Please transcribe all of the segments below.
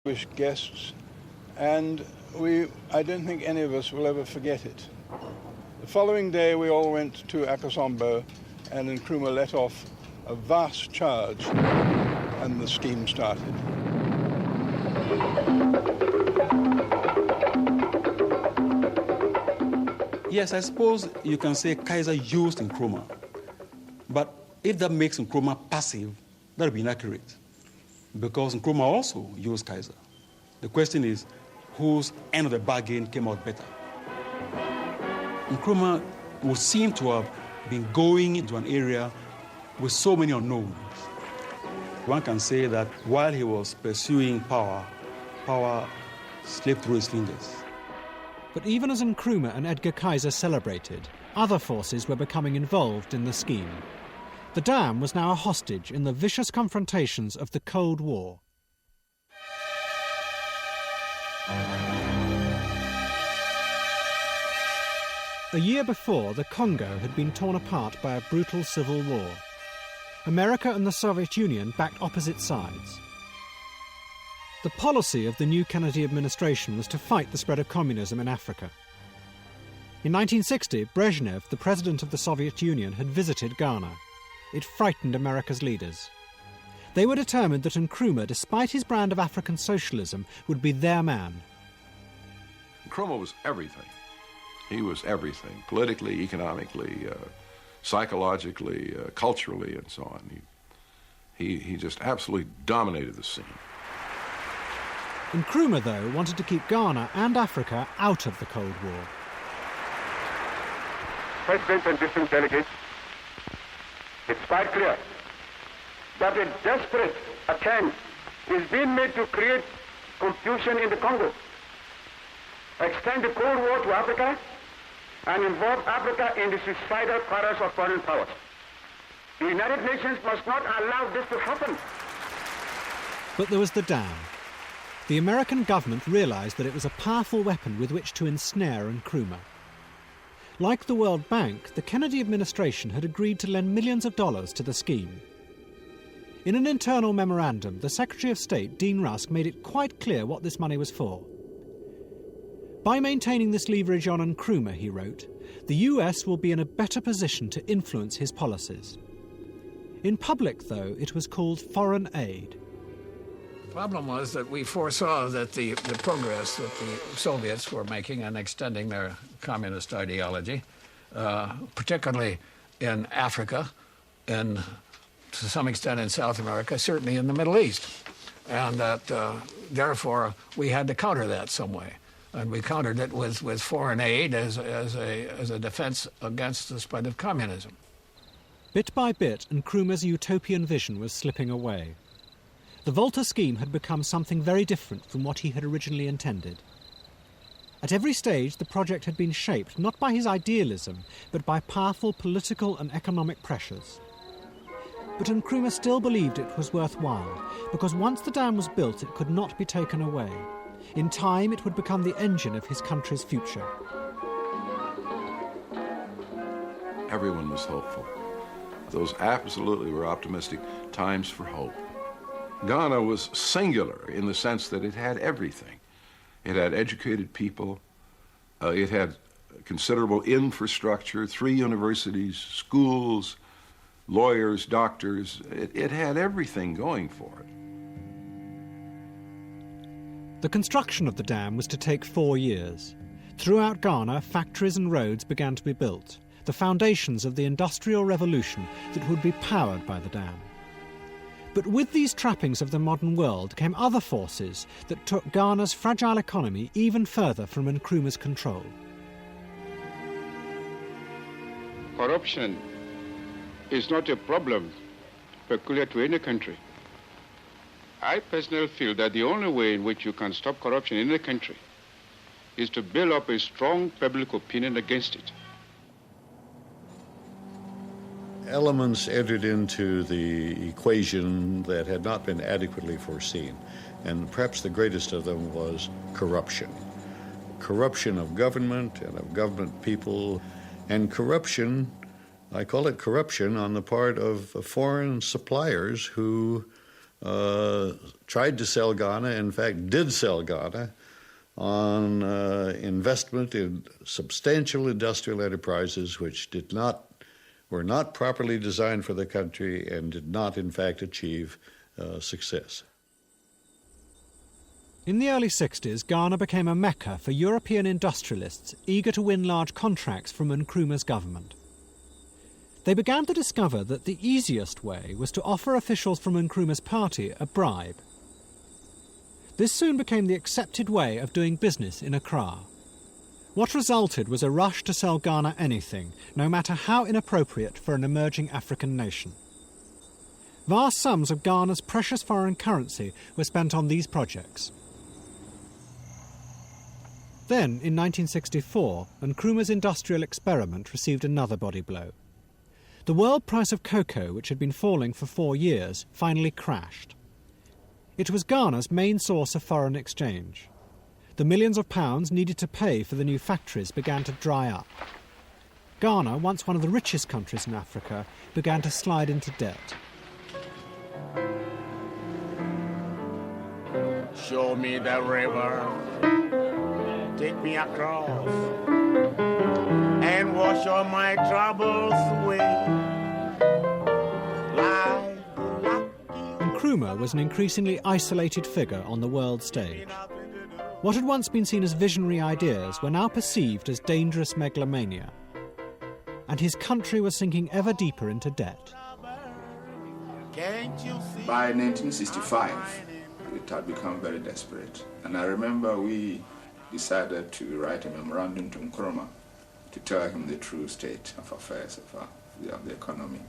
distinguished guests, and I don't think any of us will ever forget it. The following day we all went to Akosombo, and Nkrumah let off a vast charge, and the scheme started. Yes, I suppose you can say Kaiser used Nkrumah, but if that makes Nkrumah passive, that would be inaccurate, because Nkrumah also used Kaiser. The question is, whose end of the bargain came out better? Nkrumah would seem to have been going into an area with so many unknowns. One can say that while he was pursuing power, power slipped through his fingers. But even as Nkrumah and Edgar Kaiser celebrated, other forces were becoming involved in the scheme. The dam was now a hostage in the vicious confrontations of the Cold War. A year before, the Congo had been torn apart by a brutal civil war. America and the Soviet Union backed opposite sides. The policy of the new Kennedy administration was to fight the spread of communism in Africa. In 1960, Brezhnev, the president of the Soviet Union, had visited Ghana. It frightened America's leaders. They were determined that Nkrumah, despite his brand of African socialism, would be their man. Nkrumah was everything. He was everything, politically, economically, psychologically, culturally, and so on. He just absolutely dominated the scene. Nkrumah, though, wanted to keep Ghana and Africa out of the Cold War. President and distinct delegates, it's quite clear that a desperate attempt is being made to create confusion in the Congo, extend the Cold War to Africa, and involve Africa in the suicidal quarrels of foreign powers. The United Nations must not allow this to happen. But there was the dam. The American government realized that it was a powerful weapon with which to ensnare Nkrumah. Like the World Bank, the Kennedy administration had agreed to lend millions of dollars to the scheme. In an internal memorandum, the Secretary of State, Dean Rusk, made it quite clear what this money was for. By maintaining this leverage on Nkrumah, he wrote, the US will be in a better position to influence his policies. In public, though, it was called foreign aid. The problem was that we foresaw that the progress that the Soviets were making in extending their communist ideology, particularly in Africa and to some extent in South America, certainly in the Middle East, and that therefore we had to counter that some way. And we countered it with foreign aid as a defense against the spread of communism. Bit by bit, Nkrumah's utopian vision was slipping away. The Volta scheme had become something very different from what he had originally intended. At every stage, the project had been shaped not by his idealism, but by powerful political and economic pressures. But Nkrumah still believed it was worthwhile, because once the dam was built, it could not be taken away. In time, it would become the engine of his country's future. Everyone was hopeful. Those absolutely were optimistic times for hope. Ghana was singular in the sense that it had everything. It had educated people. It had considerable infrastructure, 3 universities, schools, lawyers, doctors. It had everything going for it. The construction of the dam was to take 4 years. Throughout Ghana, factories and roads began to be built, the foundations of the industrial revolution that would be powered by the dam. But with these trappings of the modern world came other forces that took Ghana's fragile economy even further from Nkrumah's control. Corruption is not a problem peculiar to any country. I personally feel that the only way in which you can stop corruption in a country is to build up a strong public opinion against it. Elements entered into the equation that had not been adequately foreseen, and perhaps the greatest of them was corruption. Corruption of government and of government people, and corruption, I call it corruption, on the part of foreign suppliers who tried to sell Ghana, in fact did sell Ghana, on investment in substantial industrial enterprises which were not properly designed for the country and did not, in fact, achieve success. In the early 60s, Ghana became a mecca for European industrialists eager to win large contracts from Nkrumah's government. They began to discover that the easiest way was to offer officials from Nkrumah's party a bribe. This soon became the accepted way of doing business in Accra. What resulted was a rush to sell Ghana anything, no matter how inappropriate for an emerging African nation. Vast sums of Ghana's precious foreign currency were spent on these projects. Then, in 1964, Nkrumah's industrial experiment received another body blow. The world price of cocoa, which had been falling for 4 years, finally crashed. It was Ghana's main source of foreign exchange. The millions of pounds needed to pay for the new factories began to dry up. Ghana, once one of the richest countries in Africa, began to slide into debt. Show me the river, take me across, and wash all my troubles away. Nkrumah was an increasingly isolated figure on the world stage. What had once been seen as visionary ideas were now perceived as dangerous megalomania. And his country was sinking ever deeper into debt. By 1965, it had become very desperate. And I remember we decided to write a memorandum to Nkrumah to tell him the true state of affairs of the economy.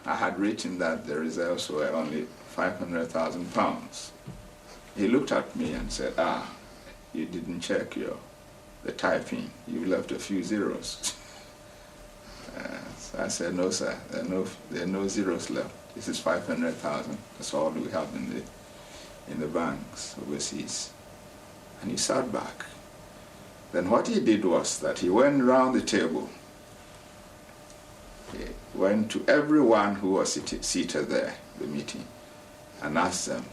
I had written that the reserves were only £500,000. He looked at me and said, you didn't check the typing. You left a few zeros. So I said, no, sir, there are no zeros left. This is 500,000. That's all we have in the banks overseas. And he sat back. Then what he did was that he went round the table. He went to everyone who was seated there, the meeting, and asked them,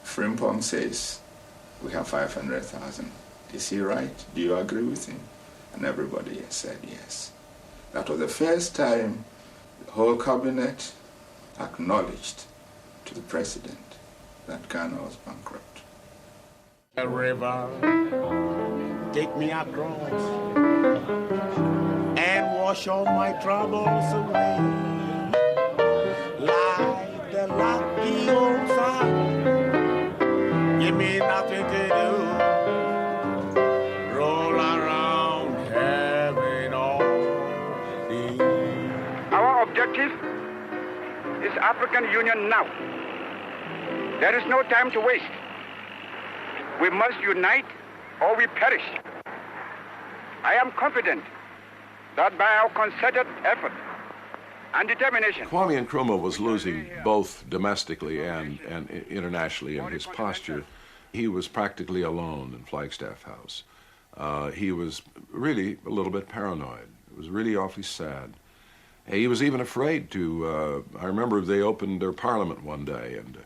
Frimpong says we have 500,000. Is he right? Do you agree with him? And everybody said yes. That was the first time the whole cabinet acknowledged to the president that Ghana was bankrupt. The river, take me across, and wash all my troubles away. Like the lucky old sun, give me nothing to do. Roll around heaven all day. Our objective is African Union now. There is no time to waste. We must unite or we perish. I am confident that by our concerted effort and determination... Kwame Nkrumah was losing both domestically and internationally in his posture. He was practically alone in Flagstaff House. He was really a little bit paranoid. It was really awfully sad. He was even afraid to... I remember they opened their parliament one day, and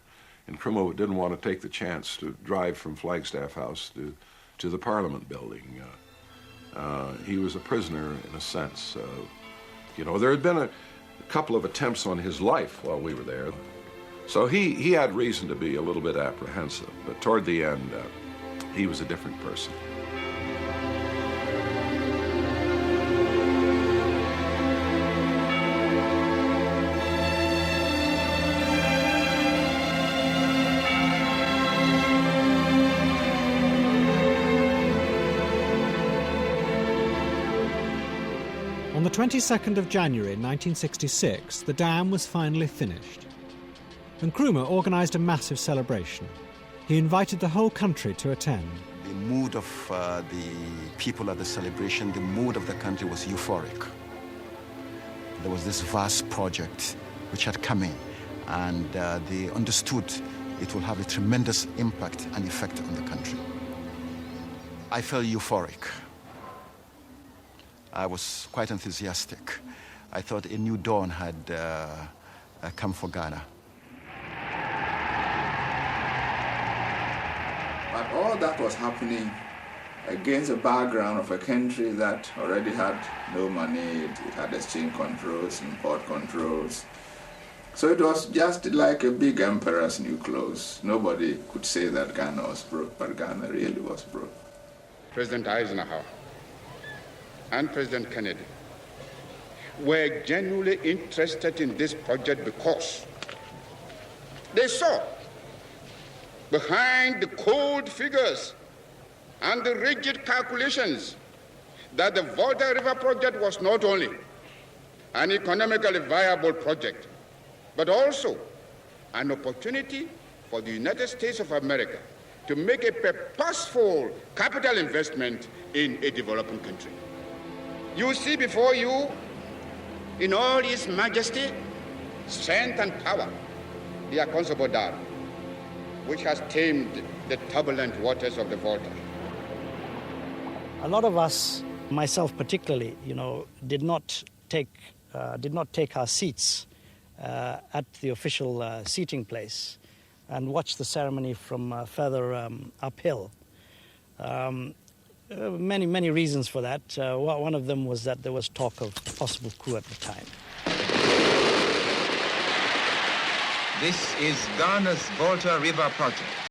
Nkrumah didn't want to take the chance to drive from Flagstaff House to the Parliament building. He was a prisoner in a sense. There had been a couple of attempts on his life while we were there. So he had reason to be a little bit apprehensive, but toward the end, he was a different person. On the 22nd of January 1966, the dam was finally finished. Nkrumah organised a massive celebration. He invited the whole country to attend. The mood of the people at the celebration, the mood of the country was euphoric. There was this vast project which had come in, and they understood it will have a tremendous impact and effect on the country. I felt euphoric. I was quite enthusiastic. I thought a new dawn had come for Ghana. But all that was happening against the background of a country that already had no money, it had exchange controls, import controls. So it was just like a big emperor's new clothes. Nobody could say that Ghana was broke, but Ghana really was broke. President Eisenhower and President Kennedy were genuinely interested in this project because they saw behind the cold figures and the rigid calculations that the Volta River project was not only an economically viable project, but also an opportunity for the United States of America to make a purposeful capital investment in a developing country. You see before you, in all its majesty, strength, and power, the Akonsabo Dam, which has tamed the turbulent waters of the Volta. A lot of us, myself particularly, did not take our seats at the official seating place and watch the ceremony from further uphill. Many reasons for that. One of them was that there was talk of a possible coup at the time. This is Ghana's Volta River project.